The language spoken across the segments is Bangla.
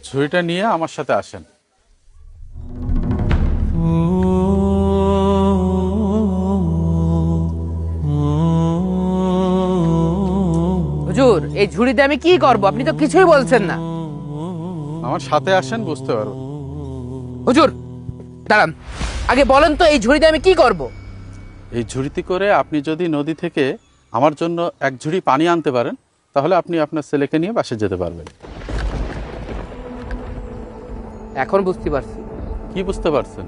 ঝুড়িটা নিয়ে আমার সাথে আসেন। হুজুর, এই ঝুড়িতে আমি কি করব? আপনি তো কিছুই বলছেন না। আমার সাথে আসেন, বুঝতে পারবেন। হুজুর দাঁড়ান, আগে বলেন তো এই ঝুড়িতে আমি কি করব? এই ঝুড়িতে করে আপনি যদি নদী থেকে আমার জন্য এক ঝুড়ি পানি আনতে পারেন, তাহলে আপনি আপনার ছেলেকে নিয়ে বাসে যেতে পারবেন। এখন বুঝতে পারছি। কি বুঝতে পারছেন?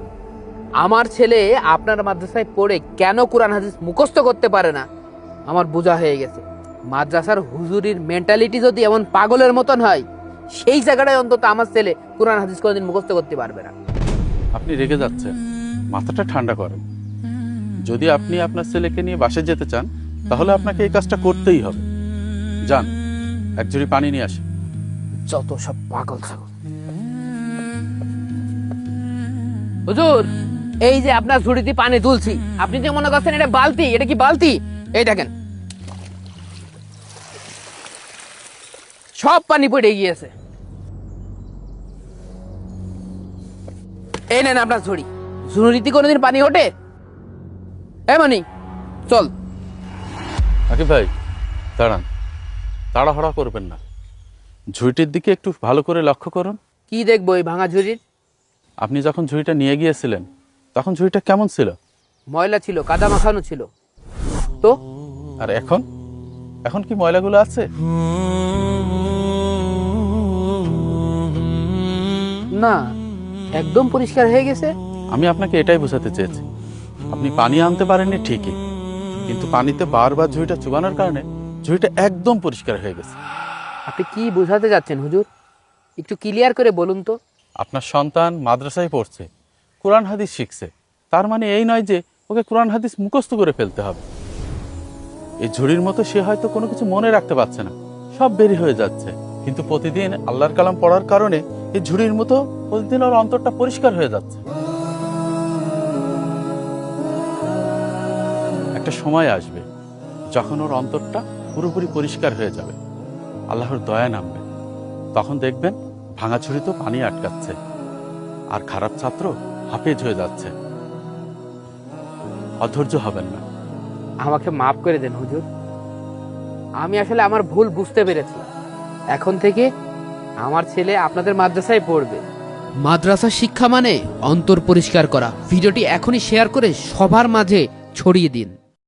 আমার ছেলে আপনার মাদ্রাসায় পড়ে কেন কোরআন হাদিস মুখস্থ করতে পারে না আমার বোঝা হয়ে গেছে। মাদ্রাসার হুজুরির মেন্টালিটি যদি এমন পাগলের মতন হয়, সেই জায়গাটায় অন্তত আমার ছেলে কোরআন হাদিস কোনোদিন মুখস্থ করতে পারবে না। আপনি রেগে যাচ্ছেন, মাথাটা ঠান্ডা করেন। যদি আপনি আপনার ছেলেকে নিয়ে বাসে যেতে চান, তাহলে আপনাকে এই কাজটা করতেই হবে। যান, এক ঝুড়ি পানি নিয়ে আসেন। যত সব পাগল ছাগল। হুজুর, এই যে আপনার ঝুড়িতে পানি তুলছি, আপনি যে মনে করছেন এটা বালতি, এটা কি বালতি? এই দেখেন, সব পানি পড়ে গিয়েছে। এই নেন আপনার ঝুড়ি। ঝুড়িতে কোনোদিন পানি ওঠে? মানি চল। আকিব ভাই, দাঁড়ান, তাড়াহুড়া করবেন না। ঝুড়িটির দিকে একটু ভালো করে লক্ষ্য করুন। কি দেখবো এই ভাঙা ঝুড়ির? আপনি যখন ঝুড়িটা নিয়ে গিয়েছিলেন, তখন ঝুড়িটা কেমন ছিল? ময়লা ছিল, কাদা মাখানো ছিল। তো আর এখন এখন কি ময়লাগুলো আছে? না, একদম পরিষ্কার হয়ে গেছে। আমি আপনাকে এটাই বোঝাতে চেয়েছি। আপনি পানি আনতে পারেননি ঠিকই, কিন্তু পানিতে বারবার ঝুড়িটা চুবানোর কারণে ঝুড়িটা একদম পরিষ্কার হয়ে গেছে। আপনি কি বোঝাতে যাচ্ছেন হুজুর? একটু ক্লিয়ার করে বলুন তো। আপনার সন্তান মাদ্রাসায় পড়ছে, কোরআন হাদিস শিখছে, তার মানে এই নয় যে ওকে কোরআন হাদিস মুখস্থ করে ফেলতে হবে। এই ঝুড়ির মতো সে হয়তো কোনো কিছু মনে রাখতে পারছে না, সব বেরি হয়ে যাচ্ছে, কিন্তু প্রতিদিন আল্লাহর কালাম পড়ার কারণে এই ঝুড়ির মতো প্রতিদিন ওর অন্তরটা পরিষ্কার হয়ে যাচ্ছে। একটা সময় আসবে যখন ওর অন্তরটা পুরোপুরি পরিষ্কার হয়ে যাবে, আল্লাহর দয়া নামবে। তখন দেখবেন ভাঙা ঝুড়িতেও পানি আটকাচ্ছে, আর খারাপ ছাত্র হাফেজ হয়ে যাচ্ছে। অধৈর্য হবেন না। আমাকে মাফ করে দেন হুজুর, আমি আসলে আমার ভুল বুঝতে পেরেছি। এখন থেকে আমার ছেলে আপনাদের মাদ্রাসায় পড়বে। মাদ্রাসা শিক্ষা মানে অন্তর পরিষ্কার করা। ভিডিওটি এখনই শেয়ার করে সবার মাঝে ছড়িয়ে দিন।